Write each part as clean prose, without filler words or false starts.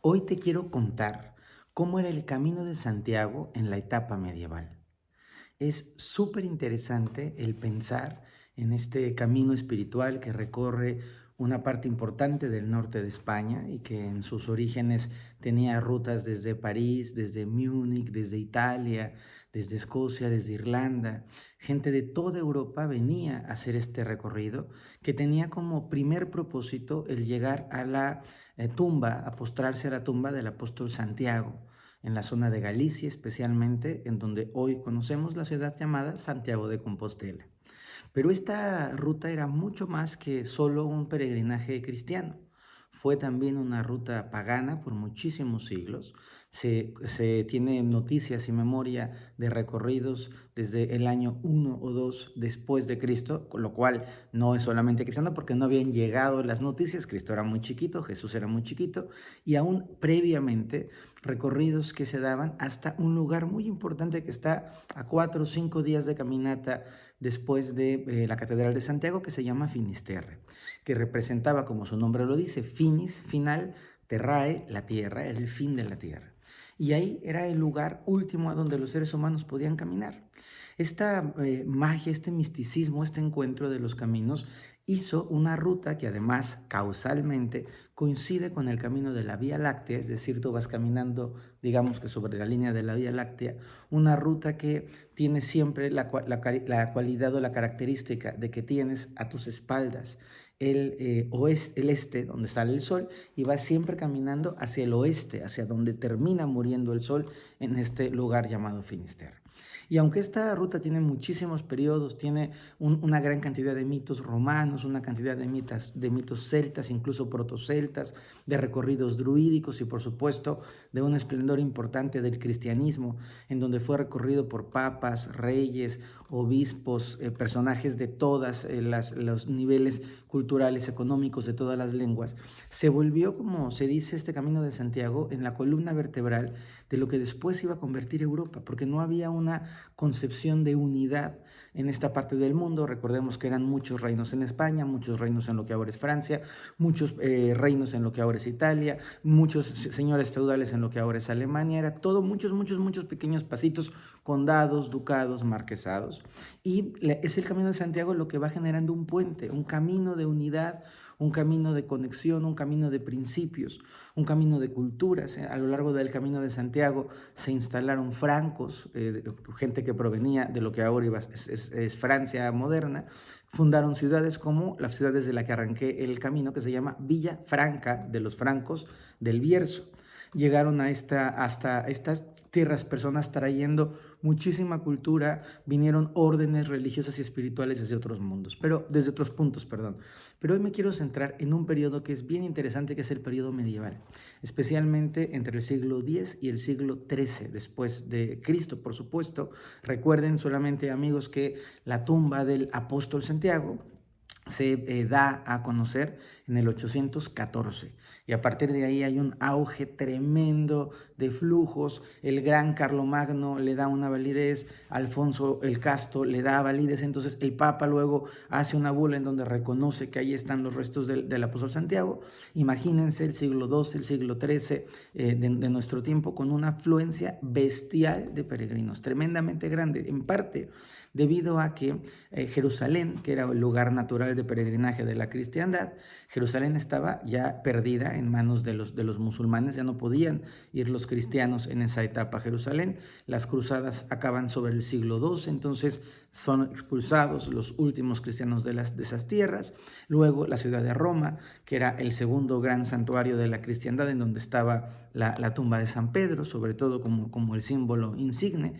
Hoy te quiero contar cómo era el Camino de Santiago en la etapa medieval. Es súper interesante el pensar en este camino espiritual que recorre una parte importante del norte de España y que en sus orígenes tenía rutas desde París, desde Múnich, desde Italia, desde Escocia, desde Irlanda. Gente de toda Europa venía a hacer este recorrido que tenía como primer propósito el llegar a la tumba, a postrarse a la tumba del apóstol Santiago en la zona de Galicia, especialmente en donde hoy conocemos la ciudad llamada Santiago de Compostela. Pero esta ruta era mucho más que solo un peregrinaje cristiano. Fue también una ruta pagana por muchísimos siglos. Se tiene noticias y memoria de recorridos desde el año 1 o 2 después de Cristo, con lo cual no es solamente cristiano porque no habían llegado las noticias. Cristo era muy chiquito, Jesús era muy chiquito, y aún previamente recorridos que se daban hasta un lugar muy importante que está a 4 o 5 días de caminata después de la Catedral de Santiago, que se llama Finisterre, que representaba, como su nombre lo dice, finis, final, terrae, la tierra, era el fin de la tierra. Y ahí era el lugar último a donde los seres humanos podían caminar. Esta magia, este misticismo, este encuentro de los caminos hizo una ruta que además causalmente coincide con el camino de la Vía Láctea, es decir, tú vas caminando, digamos que sobre la línea de la Vía Láctea, una ruta que tiene siempre la cualidad o la característica de que tienes a tus espaldas el este, donde sale el sol, y vas siempre caminando hacia el oeste, hacia donde termina muriendo el sol en este lugar llamado Finisterre. Y aunque esta ruta tiene muchísimos periodos, tiene una gran cantidad de mitos romanos, una cantidad de mitos celtas, incluso protoceltas, de recorridos druídicos y por supuesto de un esplendor importante del cristianismo, en donde fue recorrido por papas, reyes, obispos, personajes de todos los niveles culturales, económicos, de todas las lenguas, se volvió, como se dice, este Camino de Santiago en la columna vertebral de lo que después iba a convertir Europa, porque no había una concepción de unidad en esta parte del mundo. Recordemos que eran muchos reinos en España, muchos reinos en lo que ahora es Francia, muchos reinos en lo que ahora es Italia, muchos señores feudales en lo que ahora es Alemania. Era todo muchos pequeños pasitos, condados, ducados, marquesados. Y es el Camino de Santiago lo que va generando un puente, un camino de unidad, un camino de conexión, un camino de principios, un camino de culturas. A lo largo del Camino de Santiago se instalaron francos, gente que provenía de lo que ahora es Francia moderna. Fundaron ciudades como las ciudades de la que arranqué el camino, que se llama Villa Franca de los francos del Bierzo. Llegaron hasta estas tierras personas trayendo muchísima cultura, vinieron órdenes religiosas y espirituales desde otros mundos, pero desde otros puntos, perdón. Pero hoy me quiero centrar en un periodo que es bien interesante, que es el periodo medieval, especialmente entre el siglo X y el siglo XIII después de Cristo, por supuesto. Recuerden solamente, amigos, que la tumba del apóstol Santiago se da a conocer en el 814 y a partir de ahí hay un auge tremendo de flujos. El gran Carlomagno le da una validez, Alfonso el Casto le da validez, entonces el Papa luego hace una bula en donde reconoce que ahí están los restos del apóstol Santiago. Imagínense el siglo XII, el siglo XIII de nuestro tiempo, con una afluencia bestial de peregrinos, tremendamente grande, en parte debido a que Jerusalén, que era el lugar natural de peregrinaje de la cristiandad, Jerusalén estaba ya perdida en manos de los musulmanes. Ya no podían ir los cristianos en esa etapa a Jerusalén. Las cruzadas acaban sobre el siglo II, entonces son expulsados los últimos cristianos de esas tierras. Luego la ciudad de Roma, que era el segundo gran santuario de la cristiandad, en donde estaba la tumba de San Pedro, sobre todo como el símbolo insigne.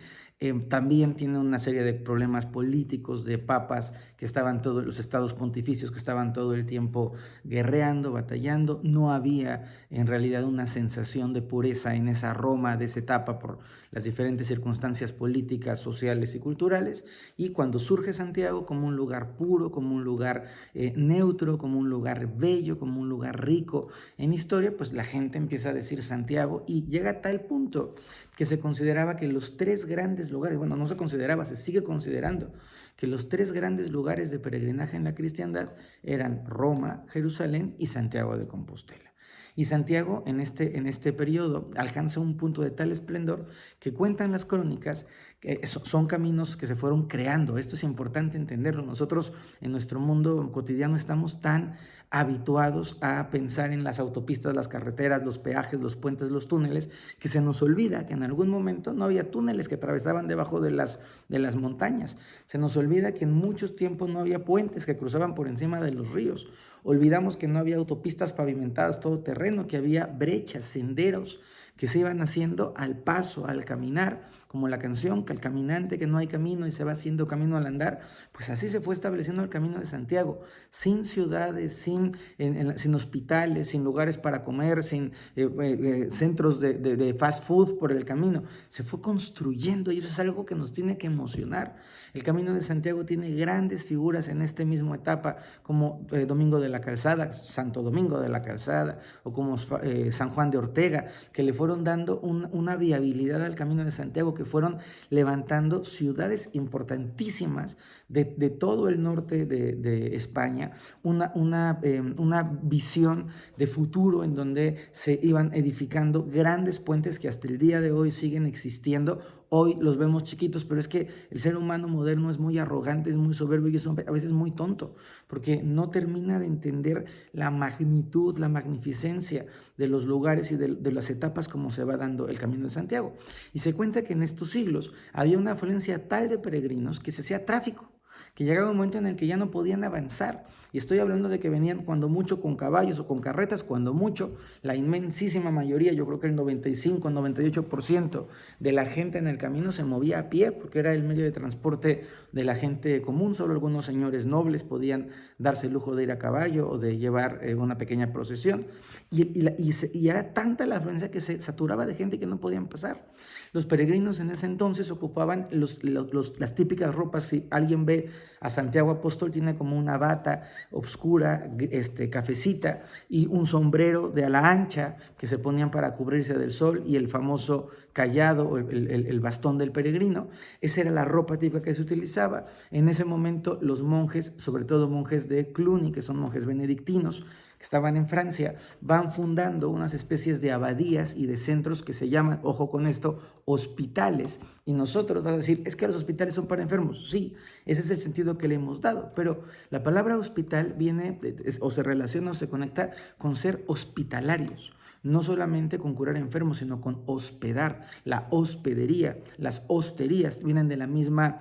También tiene una serie de problemas políticos, de papas que estaban todos, los estados pontificios que estaban todo el tiempo guerreando, batallando. No había en realidad una sensación de pureza en esa Roma de esa etapa por las diferentes circunstancias políticas, sociales y culturales. Y cuando surge Santiago como un lugar puro, como un lugar neutro, como un lugar bello, como un lugar rico en historia, pues la gente empieza a decir Santiago, y llega a tal punto que se consideraba que los tres grandes lugares, bueno, no se consideraba, se sigue considerando que los tres grandes lugares de peregrinaje en la cristiandad eran Roma, Jerusalén y Santiago de Compostela. Y Santiago en este periodo alcanza un punto de tal esplendor que cuentan las crónicas que son caminos que se fueron creando. Esto es importante entenderlo. Nosotros en nuestro mundo cotidiano estamos tan habituados a pensar en las autopistas, las carreteras, los peajes, los puentes, los túneles, que se nos olvida que en algún momento no había túneles que atravesaban debajo de las montañas. Se nos olvida que en muchos tiempos no había puentes que cruzaban por encima de los ríos. Olvidamos que no había autopistas pavimentadas todo terreno, que había brechas, senderos que se iban haciendo al paso, al caminar, como la canción, que al caminante que no hay camino y se va haciendo camino al andar. Pues así se fue estableciendo el Camino de Santiago, sin ciudades, sin hospitales, sin lugares para comer, sin centros de fast food por el camino. Se fue construyendo y eso es algo que nos tiene que emocionar. El Camino de Santiago tiene grandes figuras en esta misma etapa, como Domingo de la Calzada, Santo Domingo de la Calzada, o como San Juan de Ortega, que le fueron dando una viabilidad al Camino de Santiago, que fueron levantando ciudades importantísimas de todo el norte de España, una visión de futuro en donde se iban edificando grandes puentes que hasta el día de hoy siguen existiendo. Hoy los vemos chiquitos, pero es que el ser humano moderno es muy arrogante, es muy soberbio y es a veces muy tonto, porque no termina de entender la magnitud, la magnificencia de los lugares y de las etapas como se va dando el Camino de Santiago. Y se cuenta que en estos siglos había una afluencia tal de peregrinos que se hacía tráfico, que llegaba un momento en el que ya no podían avanzar. Y estoy hablando de que venían cuando mucho con caballos o con carretas, cuando mucho, la inmensísima mayoría, yo creo que el 95, 98% de la gente en el camino se movía a pie, porque era el medio de transporte de la gente común. Solo algunos señores nobles podían darse el lujo de ir a caballo o de llevar una pequeña procesión. Y era tanta la afluencia que se saturaba de gente que no podían pasar. Los peregrinos en ese entonces ocupaban las típicas ropas. Si alguien ve a Santiago Apóstol, tiene como una bata oscura, cafecita, y un sombrero de ala ancha que se ponían para cubrirse del sol, y el famoso cayado, el bastón del peregrino. Esa era la ropa típica que se utilizaba. En ese momento los monjes, sobre todo monjes de Cluny, que son monjes benedictinos, que estaban en Francia, van fundando unas especies de abadías y de centros que se llaman, ojo con esto, hospitales. Y nosotros vas a decir, es que los hospitales son para enfermos. Sí, ese es el sentido que le hemos dado, pero la palabra hospital viene o se relaciona o se conecta con ser hospitalarios. No solamente con curar enfermos, sino con hospedar. La hospedería, las hosterías vienen de la misma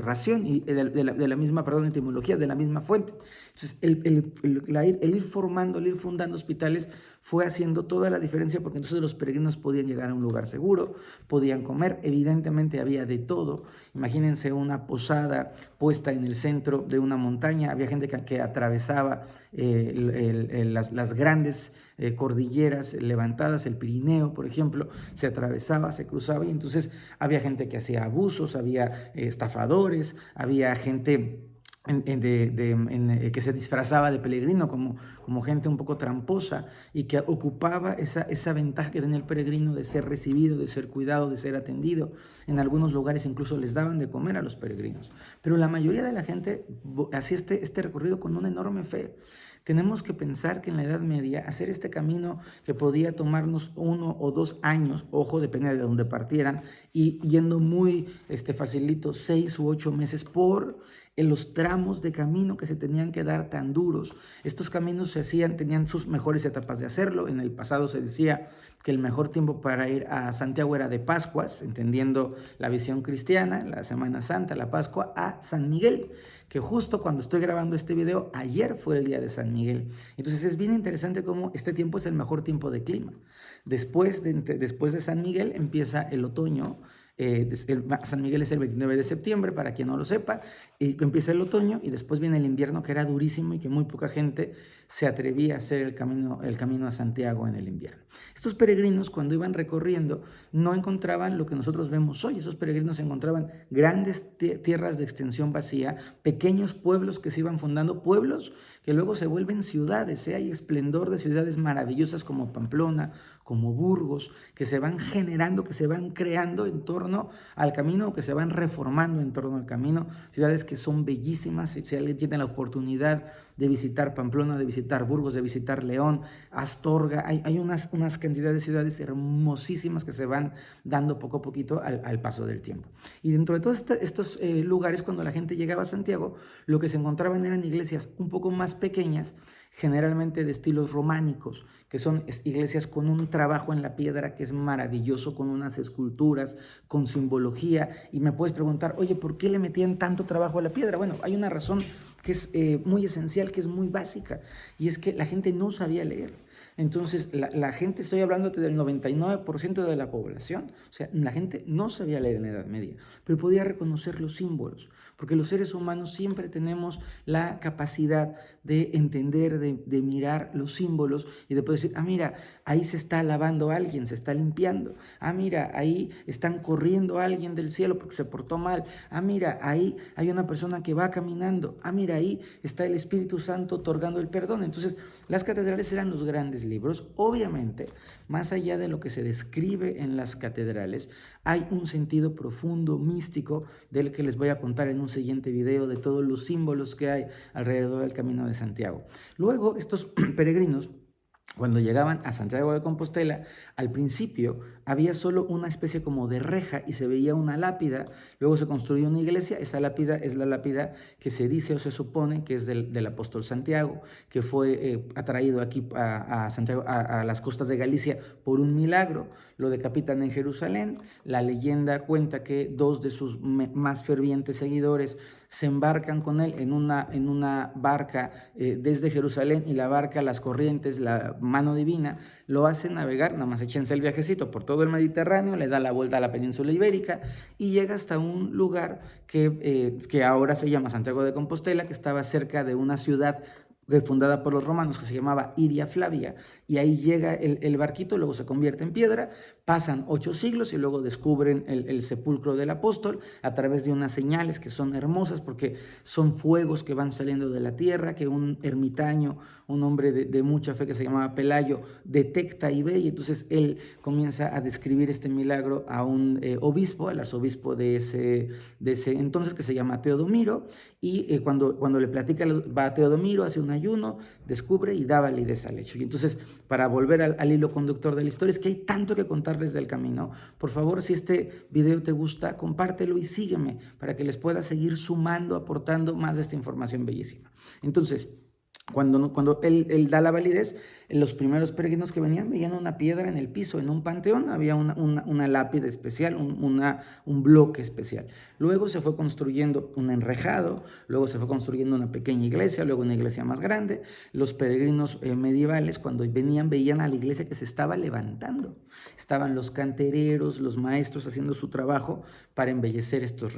ración y de la misma, etimología, de la misma fuente. Entonces, el ir formando, el ir fundando hospitales fue haciendo toda la diferencia, porque entonces los peregrinos podían llegar a un lugar seguro, podían comer. Evidentemente había de todo. Imagínense una posada puesta en el centro de una montaña. Había gente que atravesaba las grandes cordilleras levantadas, el Pirineo, por ejemplo, se atravesaba, se cruzaba, y entonces había gente que hacía abusos, había estafadores, había gente que se disfrazaba de peregrino como gente un poco tramposa, y que ocupaba esa ventaja que tenía el peregrino de ser recibido, de ser cuidado, de ser atendido. En algunos lugares incluso les daban de comer a los peregrinos. Pero la mayoría de la gente hacía este recorrido con una enorme fe. Tenemos que pensar que en la Edad Media hacer este camino, que podía tomarnos 1 o 2 años, ojo, depende de donde partieran, y yendo muy facilito, 6 u 8 meses por los tramos de camino que se tenían que dar tan duros. Estos caminos tenían sus mejores etapas de hacerlo. En el pasado se decía que el mejor tiempo para ir a Santiago era de Pascuas, entendiendo la visión cristiana, la Semana Santa, la Pascua, a San Miguel, que justo cuando estoy grabando este video, ayer fue el día de San Miguel. Entonces es bien interesante cómo este tiempo es el mejor tiempo de clima. Después de San Miguel empieza el otoño. San Miguel es el 29 de septiembre, para quien no lo sepa, y empieza el otoño, y después viene el invierno, que era durísimo y que muy poca gente se atrevía a hacer el camino a Santiago en el invierno. Estos peregrinos, cuando iban recorriendo, no encontraban lo que nosotros vemos hoy. Esos peregrinos encontraban grandes tierras de extensión vacía, pequeños pueblos que se iban fundando, pueblos que luego se vuelven ciudades. Hay esplendor de ciudades maravillosas como Pamplona, como Burgos, que se van generando, que se van creando en torno al camino, o que se van reformando en torno al camino. Ciudades que son bellísimas. Si alguien tiene la oportunidad de visitar Pamplona, de visitar Burgos, de visitar León, Astorga. Hay unas cantidades de ciudades hermosísimas que se van dando poco a poquito al paso del tiempo. Y dentro de todos estos lugares, cuando la gente llegaba a Santiago, lo que se encontraban eran iglesias un poco más pequeñas, generalmente de estilos románicos, que son iglesias con un trabajo en la piedra que es maravilloso, con unas esculturas, con simbología. Y me puedes preguntar, oye, ¿por qué le metían tanto trabajo a la piedra? Bueno, hay una razón que es muy esencial, que es muy básica, y es que la gente no sabía leer. Entonces, la gente, estoy hablando del 99% de la población, o sea, la gente no sabía leer en la Edad Media, pero podía reconocer los símbolos, porque los seres humanos siempre tenemos la capacidad de entender, de mirar los símbolos y de poder decir, ah, mira, ahí se está lavando alguien, se está limpiando, ah, mira, ahí están corriendo a alguien del cielo porque se portó mal, ah, mira, ahí hay una persona que va caminando, ah, mira, ahí está el Espíritu Santo otorgando el perdón. Entonces, las catedrales eran los grandes libros. Obviamente, más allá de lo que se describe en las catedrales, hay un sentido profundo, místico, del que les voy a contar en un siguiente video, de todos los símbolos que hay alrededor del Camino de Santiago. Luego, estos peregrinos, cuando llegaban a Santiago de Compostela, al principio había solo una especie como de reja y se veía una lápida. Luego se construyó una iglesia. Esa lápida es la lápida que se dice o se supone que es del apóstol Santiago, que fue atraído aquí a Santiago, a las costas de Galicia por un milagro. Lo decapitan en Jerusalén. La leyenda cuenta que dos de sus más fervientes seguidores se embarcan con él en una barca desde Jerusalén, y la barca, las corrientes, la mano divina, lo hace navegar, nada más échense el viajecito por todo el Mediterráneo, le da la vuelta a la península ibérica y llega hasta un lugar que ahora se llama Santiago de Compostela, que estaba cerca de una ciudad fundada por los romanos que se llamaba Iria Flavia, y ahí llega el barquito, luego se convierte en piedra, pasan 8 siglos y luego descubren el sepulcro del apóstol a través de unas señales que son hermosas porque son fuegos que van saliendo de la tierra, que un ermitaño, un hombre de mucha fe que se llamaba Pelayo, detecta y ve, y entonces él comienza a describir este milagro a un obispo, al arzobispo de ese entonces, que se llama Teodomiro, y cuando le platica, va a Teodomiro, hace un ayuno, descubre y da validez al hecho. Y entonces, para volver al hilo conductor de la historia, es que hay tanto que contarles del camino. Por favor, si este video te gusta, compártelo y sígueme para que les pueda seguir sumando, aportando más de esta información bellísima. Entonces, cuando él da la validez, los primeros peregrinos que venían veían una piedra en el piso, en un panteón había una lápida especial, un bloque especial. Luego se fue construyendo un enrejado, luego se fue construyendo una pequeña iglesia, luego una iglesia más grande. Los peregrinos medievales, cuando venían, veían a la iglesia que se estaba levantando. Estaban los cantereros, los maestros haciendo su trabajo para embellecer estos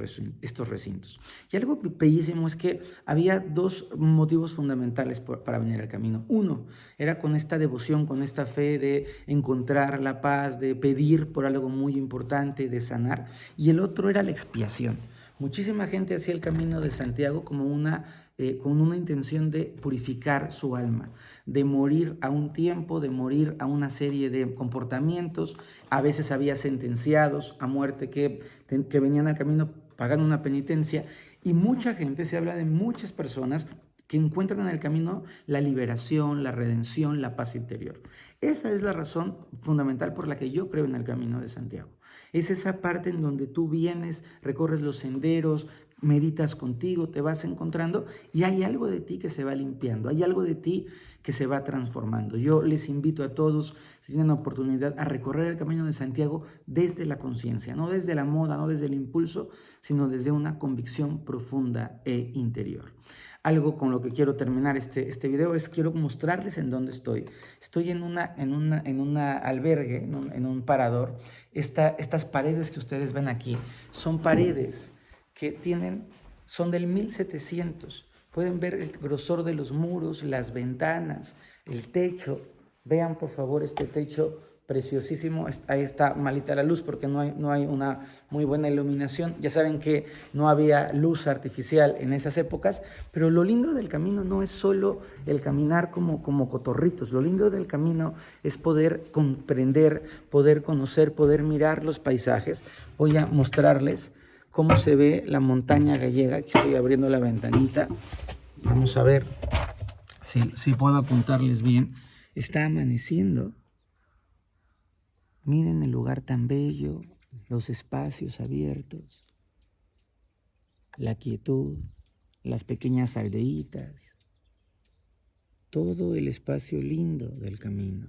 recintos. Y algo bellísimo es que había dos motivos fundamentales para venir al camino. Uno era con esta devoción, con esta fe de encontrar la paz, de pedir por algo muy importante, de sanar. Y el otro era la expiación. Muchísima gente hacía el Camino de Santiago con una intención de purificar su alma, de morir a un tiempo, de morir a una serie de comportamientos. A veces había sentenciados a muerte que venían al camino pagando una penitencia, y mucha gente, se habla de muchas personas que encuentran en el camino la liberación, la redención, la paz interior. Esa es la razón fundamental por la que yo creo en el Camino de Santiago. Es esa parte en donde tú vienes, recorres los senderos, meditas contigo, te vas encontrando, y hay algo de ti que se va limpiando, hay algo de ti que se va transformando. Yo les invito a todos, si tienen la oportunidad, a recorrer el Camino de Santiago desde la conciencia, no desde la moda, no desde el impulso, sino desde una convicción profunda e interior. Algo con lo que quiero terminar este video es, quiero mostrarles en dónde estoy. Estoy en un albergue, en un parador. Estas paredes que ustedes ven aquí son paredes que son del 1700. Pueden ver el grosor de los muros, las ventanas, el techo. Vean por favor este techo preciosísimo. Ahí está malita la luz porque no hay una muy buena iluminación. Ya saben que no había luz artificial en esas épocas, pero lo lindo del camino no es solo el caminar como cotorritos. Lo lindo del camino es poder comprender, poder conocer, poder mirar los paisajes. Voy a mostrarles cómo se ve la montaña gallega. Aquí estoy abriendo la ventanita. Vamos a ver si puedo apuntarles bien, está amaneciendo. Miren el lugar tan bello, los espacios abiertos, la quietud, las pequeñas aldeitas, todo el espacio lindo del camino.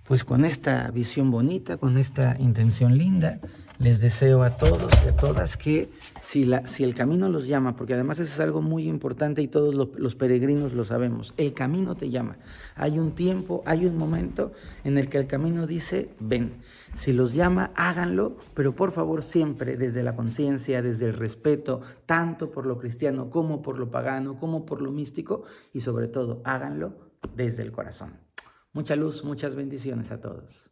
Pues con esta visión bonita, con esta intención linda, les deseo a todos y a todas que si el camino los llama, porque además eso es algo muy importante y todos los peregrinos lo sabemos, el camino te llama. Hay un tiempo, hay un momento en el que el camino dice, ven. Si los llama, háganlo, pero por favor siempre desde la conciencia, desde el respeto, tanto por lo cristiano como por lo pagano, como por lo místico, y sobre todo háganlo desde el corazón. Mucha luz, muchas bendiciones a todos.